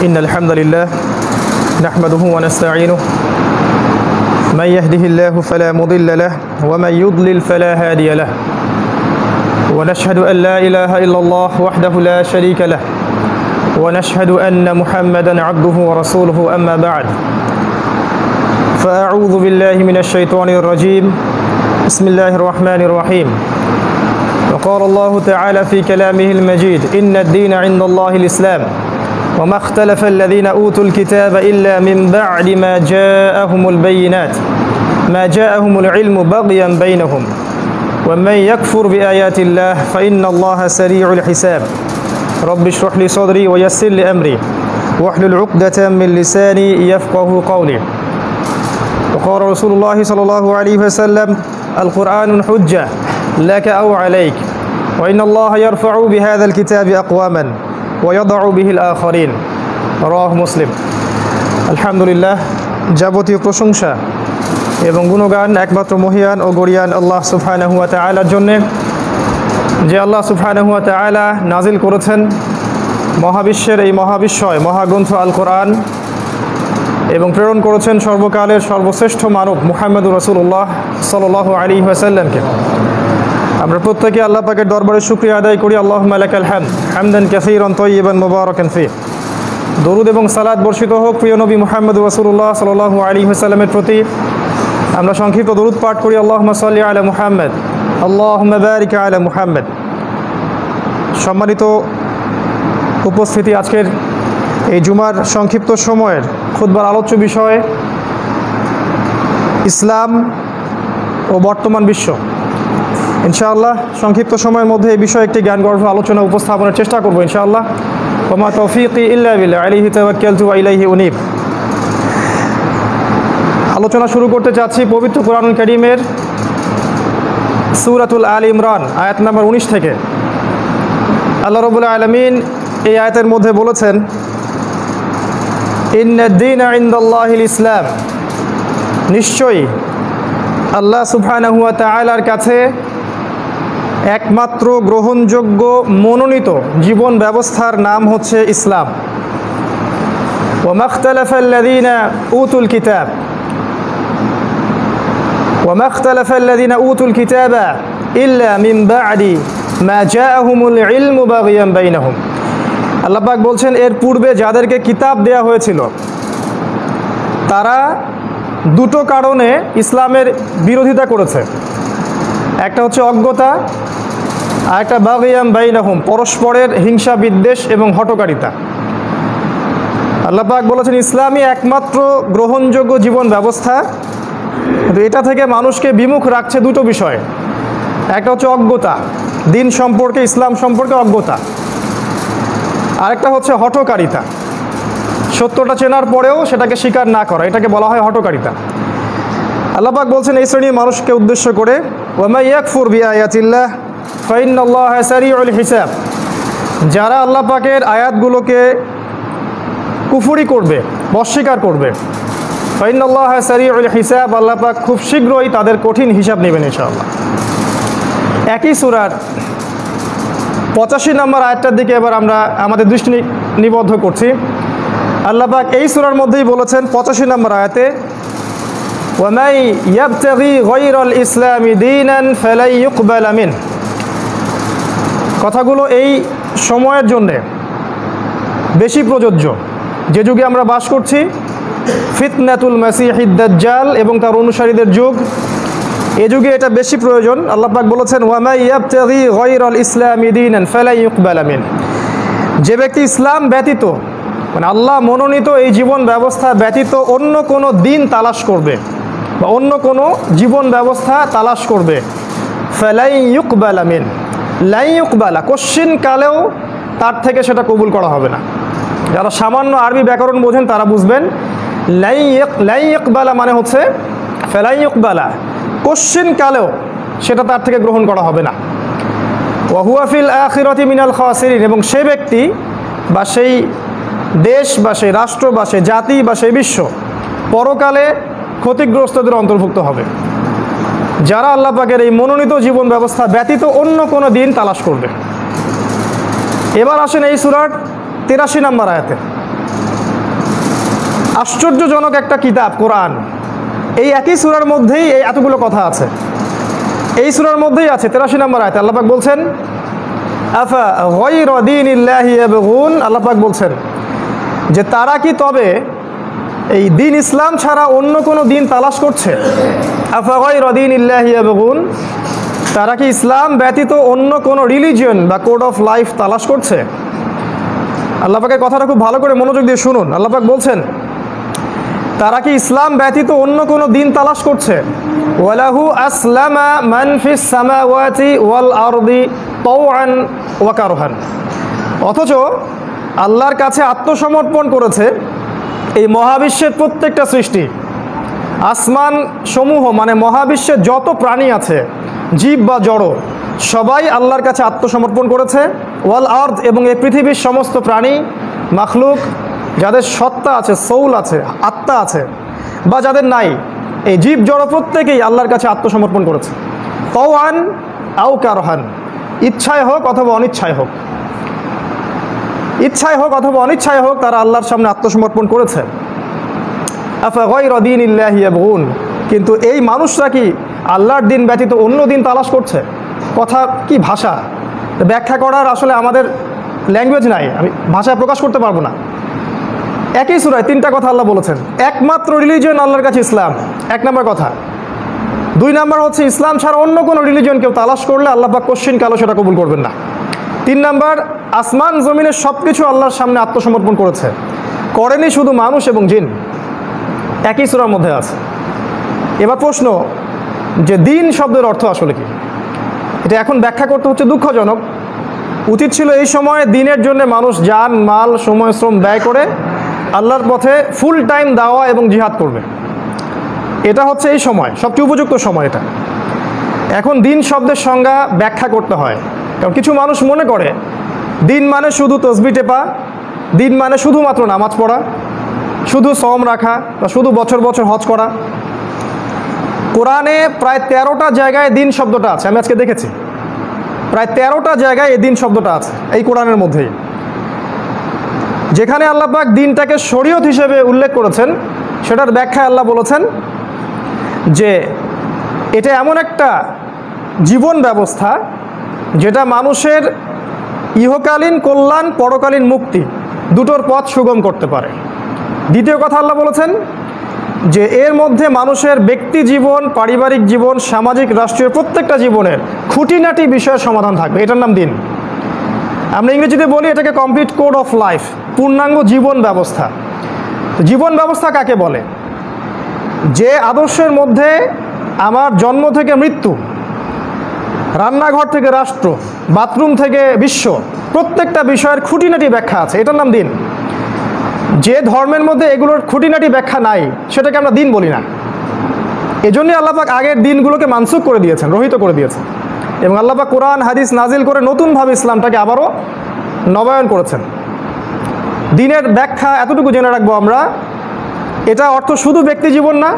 إن الحمد لله نحمده ونستعينه من يهده الله فلا مضل له ومن يضلل فلا هادي له ونشهد أن لا إله إلا الله وحده لا شريك له ونشهد أن محمدا عبده ورسوله أما بعد فأعوذ بالله من الشيطان الرجيم بسم الله الرحمن الرحيم وقال الله تعالى في كلامه المجيد إن الدين عند الله الإسلام وما اختلف الذين أوتوا الكتاب إلا من بعد ما جاءهم البينات ما جاءهم العلم بغيا بينهم ومن يكفر بآيات الله فإن الله سريع الحساب رب اشرح لي صدري ويسر لي أمري واحلل عقدة من لساني يفقه قولي وقال رسول الله صلى الله عليه وسلم القرآن حجة لك أو عليك وإن الله يرفع بهذا الكتاب أقواما ويضع به الآخرين رواه مسلم الحمد لله যাবতীয় প্রশংসা এবং গুণগান একমাত্র মহিয়ান ও গরিয়ান আল্লাহ সুবহানাহু ওয়া তাআলার জন্য যে আল্লাহ সুবহানাহু ওয়া তাআলা নাজিল করেছেন মহাবিশ্বের এই মহাবিশ্বয় মহাগ্রন্থ আল কোরআন এবং প্রেরণ করেছেন সর্বকালের সর্বশ্রেষ্ঠ মানব মুহাম্মদুর রাসূলুল্লাহ সাল্লাল্লাহু আলাইহি ওয়াসাল্লামকে আমরা প্রত্যেকে আল্লাহ পাকের দরবারে শুকরিয়া আদায় করি আল্লাহুম্মা লাকাল হামদ হামদান কাসীরান তাইয়িবান মুবারাকান ফি দরুদ এবং সালাত বর্ষিত হোক প্রিয় নবী মুহাম্মদ রাসূলুল্লাহ সাল্লাল্লাহু আলাইহি ওয়াসাল্লামের প্রতি আমরা সংক্ষিপ্ত দরুদ পাঠ করি আল্লাহুম্মা সাল্লি আলা মুহাম্মদ আল্লাহুম্মা বারিক আলা মুহাম্মদ। সম্মানিত উপস্থিতি, আজকের এই জুমার সংক্ষিপ্ত সময়ের খুতবার আলোচ্য বিষয় ইসলাম ও বর্তমান বিশ্ব। ইনশাআল্লাহ সংক্ষিপ্ত সময়ের মধ্যে এই বিষয়ে একটি জ্ঞানগর্ভ আলোচনা উপস্থাপনের চেষ্টা করব ইনশাআল্লাহ। ওমা তৌফিকি ইল্লা বিল্লাহ আলাইহি তাওয়াক্কালতু ওয়া ইলাইহি উনীব। আলোচনা শুরু করতে চাচ্ছি পবিত্র কোরআনুল কারীমের সূরাতুল আল ইমরান আয়াত নম্বর 19 থেকে। আল্লাহ রাব্বুল আলামিন এই আয়াতের মধ্যে বলেছেন ইন্নাদ-দীনা ইনদাল্লাহিল ইসলাম, নিশ্চয়ই আল্লাহ সুবহানাহু ওয়া তাআলার কাছে একমাত্র গ্রহণযোগ্য মনোনীত জীবন ব্যবস্থার নাম হচ্ছে ইসলাম। ওয়া মাখতালাফাল্লাযীনা উতুল কিতাব ওয়া মাখতালাফাল্লাযীনা উতুল কিতাবা ইল্লা মিন বা'দি মা জাআহুমুল ইলমু বাগিয়ান বাইনাহুম। আল্লাহ পাক বলছেন এর পূর্বে যাদেরকে কিতাব দেয়া হয়েছিল তারা দুটো কারণে ইসলামের বিরোধিতা করেছে। একটা হচ্ছে অজ্ঞতা, আর একটা বাগিয়ান বাইনাহুম, পরস্পরের হিংসা বিদ্বেষ এবং হঠকারিতা। আল্লাহ পাক বলেছেন ইসলামই একমাত্র গ্রহণযোগ্য জীবন ব্যবস্থা, কিন্তু এটা থেকে মানুষকে বিমুখ রাখছে দুটো বিষয়। একটা হচ্ছে অজ্ঞতা, দিন সম্পর্কে ইসলাম সম্পর্কে অজ্ঞতা, আরেকটা হচ্ছে হঠকারিতা, সত্যটা চেনার পরেও সেটাকে স্বীকার না করা, এটাকে বলা হয় হঠকারিতা। আল্লাহ পাক বলছেন এই শ্রেণীর মানুষকে উদ্দেশ্য করে ওয়া মান ইয়াকফুর বিআয়াতিল্লাহ ফাইন্নাল্লাহা সারিউল হিসাব, যারা আল্লাহ পাকের আয়াতগুলোকে কুফরি করবে, অস্বীকার করবে, ফাইন্নাল্লাহা সারিউল হিসাব, আল্লাহ পাক খুব শীঘ্রই তাদের কঠিন হিসাব নেবেন ইনশাআল্লাহ। একই সূরার 85 নম্বর আয়াতটার দিকে এবার আমরা আমাদের দৃষ্টি নিবদ্ধ করছি। আল্লাহ পাক এই সূরার মধ্যেই বলেছেন 85 নম্বর আয়াতে ওয়া মান ইয়াবতাগি গায়রাল ইসলামি দীনান ফালাই ইউকবালা মিন। কথাগুলো এই সময়ের জন্য বেশি প্রযোজ্য, যে যুগে আমরা বাস করছি, ফিতনাতুল মাসিহিদ দাজ্জাল এবং তার অনুসারীদের যুগ, এই যুগে এটা বেশি প্রয়োজন। আল্লাহ পাক বলেছেন ওয়া মান ইয়াবতাগি গায়রাল ইসলামি দীনান ফালাই ইউকবালা মিন, যে ব্যক্তি ইসলাম ব্যতীত মানে আল্লাহ মনোনীত এই জীবন ব্যবস্থা ব্যতীত অন্য কোনো দিন তালাশ করবে বা অন্য কোনো জীবন ব্যবস্থা তালাশ করবে, ফালাই ইউকবালা মিন, লাই ইউকবালা, কোশ্চিন কালেও তার থেকে সেটা কবুল করা হবে না। যারা সামান্য আরবি ব্যাকরণ বোঝেন তারা বুঝবেন লাই ইউকবালা মানে হচ্ছে ফালাই ইউকবালা, কোশ্চিন কালেও সেটা তার থেকে গ্রহণ করা হবে না। ওয়া হুয়া ফিল আখিরাতি মিনাল খাসিরিন, এবং সেই ব্যক্তি বা সেই দেশ বা সেই রাষ্ট্র বা সেই জাতি বা সেই বিশ্ব পরকালে ক্ষতিগ্রস্তদের অন্তর্ভুক্ত হবে, যারা আল্লাহ পাকের এই মনোনীত জীবন ব্যবস্থা ব্যতীত অন্য কোনো দিন তালাশ করবে। এবার আসেন এই সূরার 83 নম্বর আয়াতে। আশ্চর্যজনক একটা কিতাব কোরআন। এই একই সূরার মধ্যেই এই এতগুলো কথা আছে। এই সূরার মধ্যেই আছে 83 নম্বর আয়াতে আল্লাহ পাক বলছেন, আফা গায়রা দীনিল্লাহি ইয়াবগুন। আল্লাহ পাক বলছেন যে তারা কি তবে এই দিন ইসলাম ছাড়া অন্য কোনো দিন তালাশ করছে? আফা গায়রা দীনিল্লাহি ইয়াবগুন, তারা কি ইসলাম ব্যতীত অন্য কোনো রিলিজিয়ন বা কোড অফ লাইফ তালাশ করছে? আল্লাহ পাকের কথাটা খুব ভালো করে মনোযোগ দিয়ে শুনুন। আল্লাহ পাক বলছেন তারা কি ইসলাম ব্যতীত অন্য কোনো দিন তালাশ করছে? ওয়ালাহু আসলামা মান ফিস সামাওয়াতি ওয়াল আরদি তাওআন ওয়া কারহান। অথচ আল্লাহর কাছে আত্মসমর্পণ করেছে এই মহাবিশ্বের প্রত্যেকটা সৃষ্টি। আসমান সমূহ মানে মহাবিশ্বের যত প্রাণী আছে, জীব বা জড়, সবাই আল্লাহর কাছে আত্মসমর্পণ করেছে। ওয়াল আর্দ, এবং এই পৃথিবীর সমস্ত প্রাণী মাখলুক যাদের সত্তা আছে, সৌল আছে, আত্মা আছে, বা যাদের নাই, এই জীব জড় প্রত্যেকেই আল্লাহর কাছে আত্মসমর্পণ করেছে। তাওআন আও কারহান, ইচ্ছায় হোক অথবা অনিচ্ছায় হোক, ইচ্ছায় হোক অথবা অনিচ্ছায় হোক, তারা আল্লাহর সামনে আত্মসমর্পণ করেছে। আফা গায়রা দীনিল্লাহি ইয়াবগুন, কিন্তু এই মানুষরা কি আল্লাহর দিন ব্যতীত অন্য দিন তালাশ করছে? কথা কি ভাষা, ব্যাখ্যা করার আসলে আমাদের ল্যাঙ্গুয়েজ নাই, আমি ভাষায় প্রকাশ করতে পারবো না। একই সূরায় 3টা কথা আল্লাহ বলেছেন। একমাত্র রিলিজিয়ন আল্লাহর কাছে ইসলাম, 1 নম্বর কথা। 2 নম্বর হচ্ছে ইসলাম ছাড়া অন্য কোনো রিলিজিয়ন কেউ তালাশ করলে আল্লাহ পাক কোশ্চিন কালো সেটা কবুল করবেন না। 3 নম্বর, আসমান জমিনের সব কিছু আল্লাহর সামনে আত্মসমর্পণ করেছে, করেনি শুধু মানুষ এবং জিন। একই সূরার মধ্যে আছে। এবার প্রশ্ন যে দিন শব্দের অর্থ আসলে কি, এটা এখন ব্যাখ্যা করতে হচ্ছে দুঃখজনক। উচিত ছিল এই সময় দিনের জন্য মানুষ জান মাল সময় শ্রম ব্যয় করে আল্লাহর পথে ফুল টাইম দাওয়া এবং জিহাদ করবে। এটা হচ্ছে এই সময় সবচেয়ে উপযুক্ত সময় এটা। এখন দিন শব্দের সংজ্ঞা ব্যাখ্যা করতে হয়, কারণ কিছু মানুষ মনে করে দিন মানে শুধু তসবিহ টেপা, দিন মানে শুধুমাত্র নামাজ পড়া, শুধু সওম রাখা, বা শুধু বছর বছর হজ করা। কোরআনে প্রায় 13টা জায়গায় দিন শব্দটা আছে, আমি আজকে দেখেছি। প্রায় 13টা জায়গায় এই দিন শব্দটা আছে এই কোরআনের মধ্যেই। যেখানে আল্লাহ পাক দিনটাকে শরীয়ত হিসেবে উল্লেখ করেছেন, সেটার ব্যাখ্যায় আল্লাহ বলেছেন যে এটা এমন একটা জীবন ব্যবস্থা যেটা মানুষের ইহকালীন কল্যাণ, পরকালীন মুক্তি দুটোর পথ সুগম করতে পারে। দ্বিতীয় কথা আল্লাহ বলেছেন যে এর মধ্যে মানুষের ব্যক্তি জীবন, পারিবারিক জীবন, সামাজিক রাষ্ট্রীয় প্রত্যেকটা জীবনের খুঁটিনাটি বিষয়ের সমাধান থাকবে। এটার নাম দিন। আমরা ইংরেজিতে বলি এটাকে কমপ্লিট কোড অফ লাইফ, পূর্ণাঙ্গ জীবন ব্যবস্থা। জীবন ব্যবস্থা কাকে বলে? যে আদর্শের মধ্যে আমার জন্ম থেকে মৃত্যু, রান্নাঘর থেকে রাষ্ট্র, বাথরুম থেকে বিশ্ব, প্রত্যেকটা বিষয়ের খুঁটিনাটি ব্যাখ্যা আছে, এটার নাম দিন। যে ধর্মের মধ্যে এগুলোর খুঁটিনাটি ব্যাখ্যা নাই সেটাকে আমরা দিন বলি না। এজন্যই আল্লাহ পাক আগের দিনগুলোকে মানসুখ করে দিয়েছেন, রহিত করে দিয়েছেন, এবং আল্লাহ পাক কোরআন হাদিস নাজিল করে নতুনভাবে ইসলামটাকে আবারও নবায়ন করেছেন। দিনের ব্যাখ্যা এতটুকু জেনে রাখবো আমরা, এটা অর্থ শুধু ব্যক্তি জীবন না,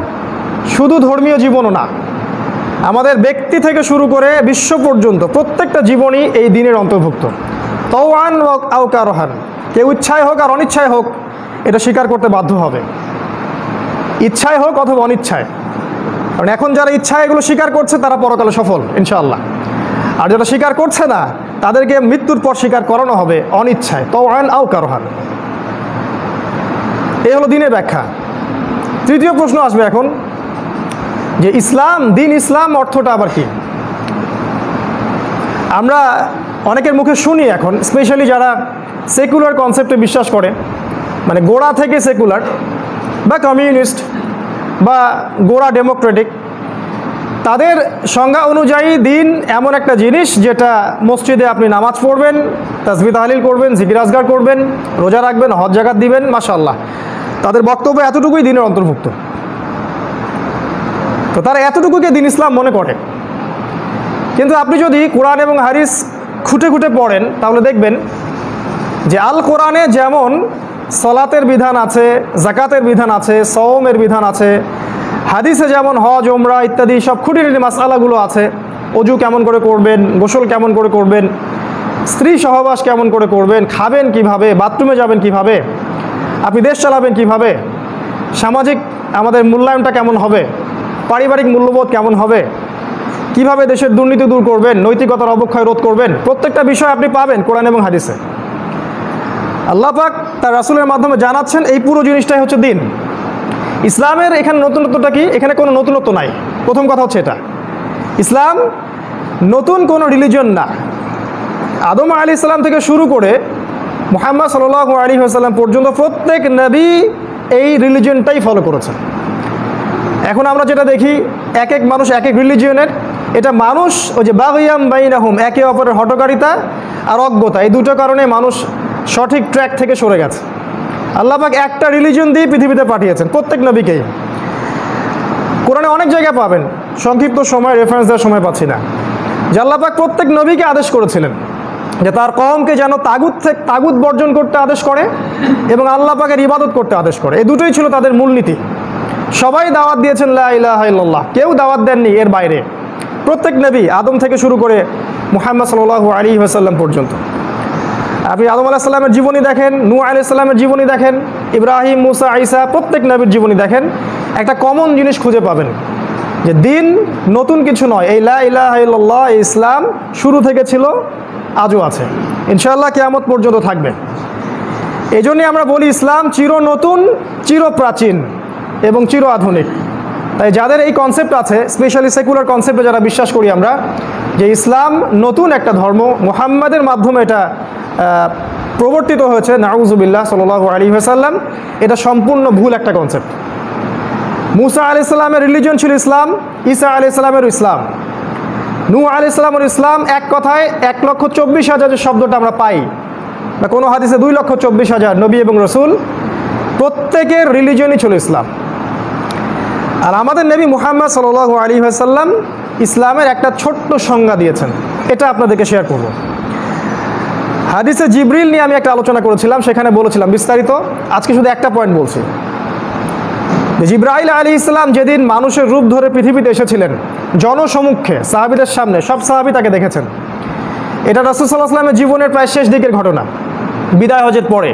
শুধু ধর্মীয় জীবনও না, আমাদের ব্যক্তি থেকে শুরু করে বিশ্ব পর্যন্ত প্রত্যেকটা জীবনই এই দিনের অন্তর্ভুক্ত। তাওআন আও কারহান, কেউ ইচ্ছায় হোক আর অনিচ্ছায় হোক এটা স্বীকার করতে বাধ্য হবে, ইচ্ছায় হোক অথবা অনিচ্ছায়। কারণ এখন যারা ইচ্ছায় এগুলো স্বীকার করছে তারা পরকালে সফল ইনশাআল্লাহ, আর যারা স্বীকার করছে না তাদেরকে মৃত্যুর পর স্বীকার করানো হবে অনিচ্ছায়। তাওআন আও কারহান, এই হলো দিনের ব্যাখ্যা। তৃতীয় প্রশ্ন আসবে এখন যে ইসলাম, দিন ইসলাম অর্থটা আবার কি? আমরা অনেকের মুখে শুনি এখন, স্পেশালি যারা সেকুলার কনসেপ্টে বিশ্বাস করে, মানে গোড়া থেকে সেকুলার বা কমিউনিস্ট বা গোড়া ডেমোক্রেটিক, তাদের সংজ্ঞা অনুযায়ী দিন এমন একটা জিনিস যেটা মসজিদে আপনি নামাজ পড়বেন, তাসবিহ তাহলিল করবেন, জিকির আজগার করবেন, রোজা রাখবেন, হজ জাকাত দিবেন, মাশাআল্লাহ। তাদের বক্তব্য এতটুকুই দিনের অন্তর্ভুক্ত। তো তারা এতটুকুকে দিন ইসলাম মনে করে। কিন্তু আপনি যদি কোরআন এবং হাদিস খুঁটে খুঁটে পড়েন তাহলে দেখবেন যে আল কোরআনে যেমন সলাতের বিধান আছে, জাকাতের বিধান আছে, সওমের বিধান আছে, হাদিসে যেমন হজ ওমরা ইত্যাদি সব খুঁটিনাটি মাসআলাগুলো আছে। অজু কেমন করে করবেন, গোসল কেমন করে করবেন, স্ত্রী সহবাস কেমন করে করবেন, খাবেন কিভাবে, বাথরুমে যাবেন কিভাবে, আপনি দেশ চালাবেন কিভাবে, সামাজিক আমাদের মূল্যায়নটা কেমন হবে, পারিবারিক মূল্যবোধ কেমন হবে, কিভাবে দেশের দুর্নীতি দূর করবেন, নৈতিকতার অবক্ষয় রোধ করবেন, প্রত্যেকটা বিষয় আপনি পাবেন কোরআন এবং হাদিসে। আল্লাহ পাক তার রাসূলের মাধ্যমে জানাচ্ছেন এই পুরো জিনিসটাই হচ্ছে দিন। ইসলামের এখানে নতুনত্বটা কি? এখানে কোনো নতুনত্ব নাই। প্রথম কথা হচ্ছে এটা, ইসলাম নতুন কোনো রিলিজন না। আদম আলাইহিস সালাম থেকে শুরু করে মুহাম্মদ সাল্লাল্লাহু আলাইহি ওয়াসাল্লাম পর্যন্ত প্রত্যেক নবী এই রিলিজনটাই ফলো করেছে। এখন আমরা যেটা দেখি এক এক মানুষ এক এক রিলিজিয়নের, এটা মানুষ ওই যে বাগিয়াম বাইনাহুম, একে অপরের হঠকারিতা আর অজ্ঞতা, এই দুটো কারণে মানুষ সঠিক ট্র্যাক থেকে সরে গেছে। আল্লাহ পাক একটা রিলিজন দিয়ে পৃথিবীতে পাঠিয়েছেন প্রত্যেক নবীকেই। কোরআনে অনেক জায়গায় পাবেন, সংক্ষিপ্ত সময় রেফারেন্স দেওয়ার সময় পাচ্ছি না, যে আল্লাহ পাক প্রত্যেক নবীকে আদেশ করেছিলেন যে তার কওমকে যেন তাগুত বর্জন করতে আদেশ করে এবং আল্লাহ পাকের ইবাদত করতে আদেশ করে। এই দুটোই ছিল তাদের মূলনীতি। সবাই দাওয়াত দিয়েছেন লা ইলাহা ইল্লাল্লাহ, কেউ দাওয়াত দেননি এর বাইরে। প্রত্যেক নবী আদম থেকে শুরু করে মুহাম্মদ সাল্লাল্লাহু আলাইহি ওয়াসাল্লাম পর্যন্ত। আপনি আদম আলাইহিস সালামের জীবনী দেখেন, নূহ আলাইহিস সালামের জীবনী দেখেন, ইব্রাহিম, মুসা, ঈসা, প্রত্যেক নবীর জীবনী দেখেন, একটা কমন জিনিস খুঁজে পাবেন যে দিন নতুন কিছু নয়। এই লা ইলাহা ইল্লাল্লাহ, এই ইসলাম শুরু থেকে ছিল, আজও আছে, ইনশাআল্লাহ কিয়ামত পর্যন্ত থাকবে। এই জন্যই আমরা বলি ইসলাম চির নতুন, চির প্রাচীন এবং চির আধুনিক। তাই যাদের এই কনসেপ্ট আছে, স্পেশালি সেকুলার কনসেপ্টে যারা বিশ্বাস করি আমরা যে ইসলাম নতুন একটা ধর্ম, মুহাম্মাদের মাধ্যমে এটা প্রবর্তিত হয়েছে, নাউযুবিল্লাহ সাল্লাল্লাহু আলাইহি ওয়াসাল্লাম, এটা সম্পূর্ণ ভুল একটা কনসেপ্ট। মুসা আলাইহিস সালামের রিলিজন ছিল ইসলাম, ঈসা আলাইহিস সালামের ইসলাম, নূহ আলাইহিস সালামের ইসলাম। এক কথায় 1,24,000 যে শব্দটা আমরা পাই, বা কোনো হাদিসে 2,24,000 নবী এবং রসুল, প্রত্যেকের রিলিজনই ছিল ইসলাম। আর আমাদের নবী মুহাম্মদ সাল্লাল্লাহু আলাইহি ওয়াসাল্লাম ইসলামের একটা ছোট্ট সংজ্ঞা দিয়েছেন, এটা আপনাদেরকে শেয়ার করব। হাদিসে জিবরিল নিয়ে আমি একটা আলোচনা করেছিলাম, সেখানে বলেছিলাম বিস্তারিত। আজকে শুধু একটা পয়েন্ট বলছি। জিবরাইল আলাইহিস সালাম যেদিন মানুষের রূপ ধরে পৃথিবীতে এসেছিলেন জনসমক্ষে, সাহাবীদের সামনে, সব সাহাবী তাকে দেখেছেন। এটা রাসূল সাল্লাল্লাহু আলাইহি ওয়াসাল্লামের জীবনের প্রায় শেষ দিকের ঘটনা, বিদায় হজের পরে।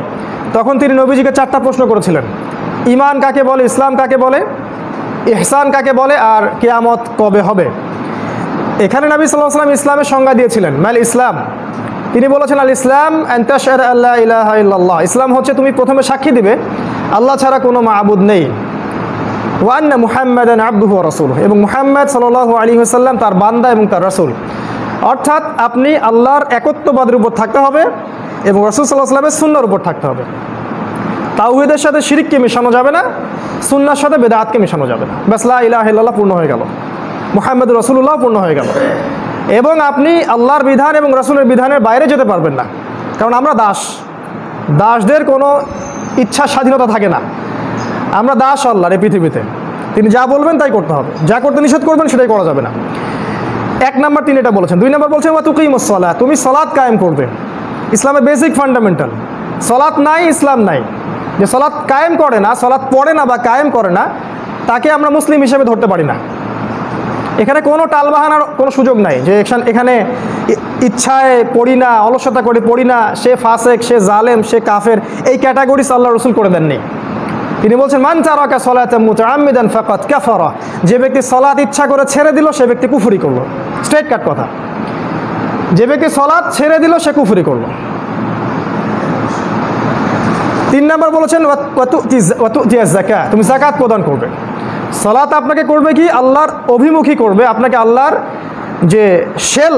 তখন তিনি নবীজিকে 4টা প্রশ্ন করেছিলেন: ঈমান কাকে বলে, ইসলাম কাকে বলে, ইহসান কাকে বলে, আর কিয়ামত কবে হবে। এখানে নবী সাল্লাল্লাহু আলাইহি ওয়াসাল্লাম ইসলামের সংজ্ঞা দিয়েছিলেন, মাল ইসলাম। তিনি বলেছেন আল ইসলাম আন তাশহাদু আল্লা ইলাহা ইল্লাল্লাহ, ইসলাম হচ্ছে তুমি প্রথমে সাক্ষী দিবে আল্লাহ ছাড়া কোনো মাবুদ নেই, ওয়া আন্না মুহাম্মাদান আবদুহু ওয়া রাসূলুহু, এবং মুহাম্মদ সাল্লাল্লাহু আলাইহি ওয়াসাল্লাম তার বান্দা এবং তার রাসূল। অর্থাৎ আপনি আল্লাহর একত্ববাদের উপর থাকতে হবে এবং রাসূল সাল্লাল্লাহু আলাইহি ওয়াসাল্লামের সুন্নাহর উপর থাকতে হবে। তাওহীদের সাথে শিরককে মেশানো যাবে না, সুন্নাহর সাথে বিদআতকে মেশানো যাবে না। বাস লা ইলাহা ইল্লাল্লাহ পূর্ণ হয়ে গেল, মুহাম্মদুর রাসূলুল্লাহ পূর্ণ হয়ে গেল। এবং আপনি আল্লাহর বিধান এবং রাসূলের বিধানের বাইরে যেতে পারবেন না, কারণ আমরা দাস। দাসদের কোনো ইচ্ছা স্বাধীনতা থাকে না, আমরা দাস আল্লাহর এই পৃথিবীতে। তিনি যা বলবেন তাই করতে হবে, যা করতে নিষেধ করবেন সেটাই করা যাবে না। 1 নাম্বার তিনি এটা বলেছেন। 2 নাম্বার বলছেন ওয়া তুকিমুস সালাত, তুমি সালাত কায়েম করবে। ইসলামের বেসিক ফান্ডামেন্টাল, সালাত নাই ইসলাম নাই। যে সালাত কায়েম করে না, সালাত পড়ে না বা কায়েম করে না, তাকে আমরা মুসলিম হিসেবে ধরতে পারি না। এখানে কোনো টালবাহানার কোনো সুযোগ নাই যে এখানে ইচ্ছায় পড়ি না, অলসতা করে পড়ি না, সে ফাসেক, সে জালেম, সে কাফের, এই ক্যাটাগরি আল্লাহ রাসূল করে দেননি। তিনি বলছেন মান তারাকা সালাতান মুতাআম্মিদান ফাকাদ কাফারা, যে ব্যক্তি সালাত ইচ্ছা করে ছেড়ে দিল সে ব্যক্তি কুফরি করলো। স্ট্রেট কাট কথা, যে ব্যক্তি সালাত ছেড়ে দিল সে কুফরি করলো। 3 নাম্বার বলেছেন ওয়া তু'তিয়াজ যাকাত, তুমি যাকাত প্রদান করবে। সালাত আপনাকে করবে কি, আল্লাহর অভিমুখী করবে, আপনাকে আল্লাহর যে শেল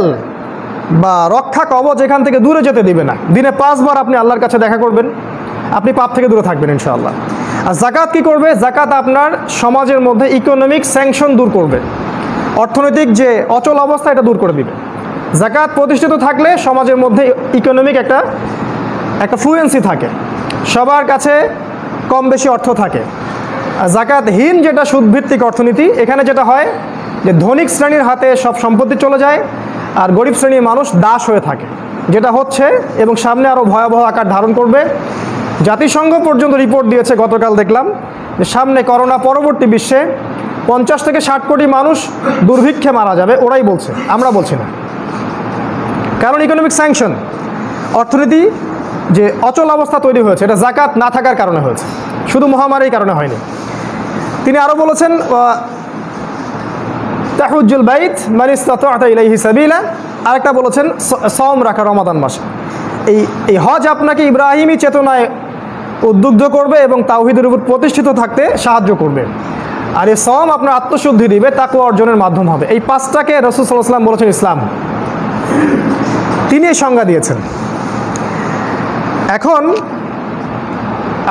বা রক্ষা কবচ এখান থেকে দূরে যেতে দিবে না। দিনে 5 বার আপনি আল্লাহর কাছে দেখা করবেন, আপনি পাপ থেকে দূরে থাকবেন ইনশাআল্লাহ। আর যাকাত কি করবে, যাকাত আপনার সমাজের মধ্যে ইকোনমিক স্যাংশন দূর করবে, অর্থনৈতিক যে অচল অবস্থা এটা দূর করে দিবে। যাকাত প্রতিষ্ঠিত থাকলে সমাজের মধ্যে ইকোনমিক একটা ফ্লুয়েন্সি থাকে, সবার কাছে কম বেশি অর্থ থাকে। আর যাকাতহীন যেটা সুদভিত্তিক অর্থনীতি, এখানে যেটা হয় যে ধনিক শ্রেণীর হাতে সব সম্পত্তি চলে যায় আর গরিব শ্রেণীর মানুষ দাস হয়ে থাকে, যেটা হচ্ছে এবং সামনে আরও ভয়াবহ আকার ধারণ করবে। জাতিসংঘ পর্যন্ত রিপোর্ট দিয়েছে, গতকাল দেখলাম, যে সামনে করোনা পরবর্তী বিশ্বে 50 থেকে 60 কোটি মানুষ দুর্ভিক্ষে মারা যাবে। ওরাই বলছে, আমরা বলছি না। কারণ ইকোনমিক স্যাংশন, অর্থনীতি যে অচল অবস্থা তৈরি হয়েছে, এটা যাকাত না থাকার কারণে হয়েছে, শুধু মহামারীর কারণে হয়নি। তিনি আরও বলেছেন তাহুজ্জুল বাইত মান ইসতাতা ইলাইহি সাবিলা, আরেকটা বলেছেন সওম রাখা রমাদান মাসে। এই হজ আপনাকে ইব্রাহিমী চেতনায় উদ্বুদ্ধ করবে এবং তাওহীদের উপর প্রতিষ্ঠিত থাকতে সাহায্য করবে। আর এই সওম আপনার আত্মশুদ্ধি দিবে, তাকওয়া অর্জনের মাধ্যম হবে। এই পাঁচটাকে রাসূল সাল্লাল্লাহু আলাইহি ওয়াসাল্লাম বলেছেন ইসলাম। তিনি এই সংজ্ঞা দিয়েছেন। এখন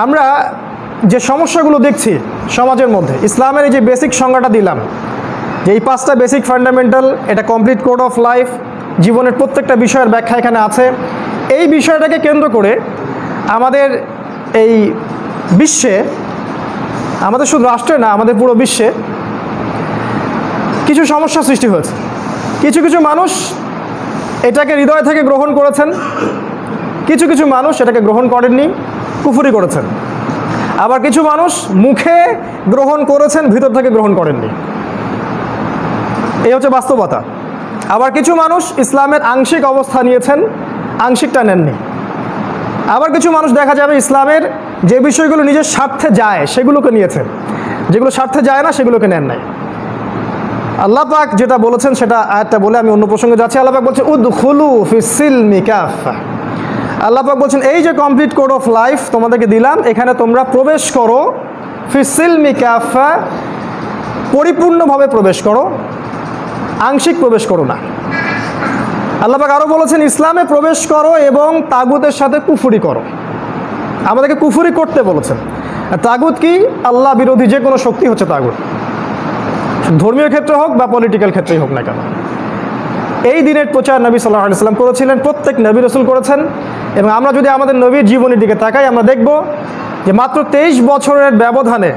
আমরা যে সমস্যাগুলো দেখছি সমাজের মধ্যে, ইসলামের এই যে বেসিক সংজ্ঞাটা দিলাম, যে এই পাঁচটা বেসিক ফান্ডামেন্টাল, এটা কমপ্লিট কোড অফ লাইফ, জীবনের প্রত্যেকটা বিষয়ের ব্যাখ্যা এখানে আছে। এই বিষয়টাকে কেন্দ্র করে আমাদের এই বিশ্বে, আমাদের শুধু রাষ্ট্রে না, আমাদের পুরো বিশ্বে কিছু সমস্যা সৃষ্টি হয়েছে। কিছু কিছু মানুষ এটাকে হৃদয় থেকে গ্রহণ করেছেন, কিছু কিছু মানুষ এটাকে গ্রহণ করেননি, কুফরি করেছেন। আবার কিছু মানুষ মুখে গ্রহণ করেছেন, ভিতর থেকে গ্রহণ করেননি। এই হচ্ছে বাস্তবতা। আবার কিছু মানুষ ইসলামের আংশিক অবস্থা নিয়েছেন, আংশিকটা নেননি। আবার কিছু মানুষ দেখা যাবে ইসলামের যে বিষয়গুলো নিজের স্বার্থে যায় সেগুলোকে নিয়েছেন, যেগুলো স্বার্থে যায় না সেগুলোকে নেন নাই। আল্লাহ পাক যেটা বলেছেন সেটা আয়াতটা বলে আমি অন্য প্রসঙ্গে যাচ্ছি। আল্লাহ পাক বলছেন উদখুলু ফিস সিলমি কাফা। আল্লাহ পাক বলছেন এই যে কমপ্লিট কোড অফ লাইফ তোমাদেরকে দিলাম, এখানে তোমরা প্রবেশ করো, ফিস সিলমি কাফা, পরিপূর্ণভাবে প্রবেশ করো, আংশিক প্রবেশ করো না। আল্লাহ পাক আরও বলেছেন ইসলামে প্রবেশ করো এবং তাগুতের সাথে কুফরি করো। আমাদেরকে কুফরি করতে বলেছেন। তাগুত কি? আল্লাহ বিরোধী যে কোনো শক্তি হচ্ছে তাগুত, ধর্মীয় ক্ষেত্রে হোক বা পলিটিক্যাল ক্ষেত্রেই হোক না কেন। এই দিনের প্রচার নবী সাল্লাল্লাহু আলাইহি ওয়াসাল্লাম করেছিলেন, প্রত্যেক নবী রাসূল করেছেন। এবং আমরা যদি আমাদের নবীর জীবনের দিকে তাকাই, আমরা দেখব যে মাত্র 23 বছরের ব্যবধানে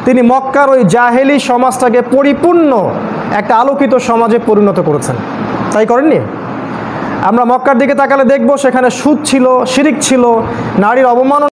তিনি মক্কার ওই জাহেলি সমাজটাকে পরিপূর্ণ একটা আলোকিত সমাজে পরিণত করেছেন। তাই করেননি? আমরা মক্কার দিকে তাকালে দেখব সেখানে সুদ ছিল, শিরিক ছিল, নারীর অবমাননা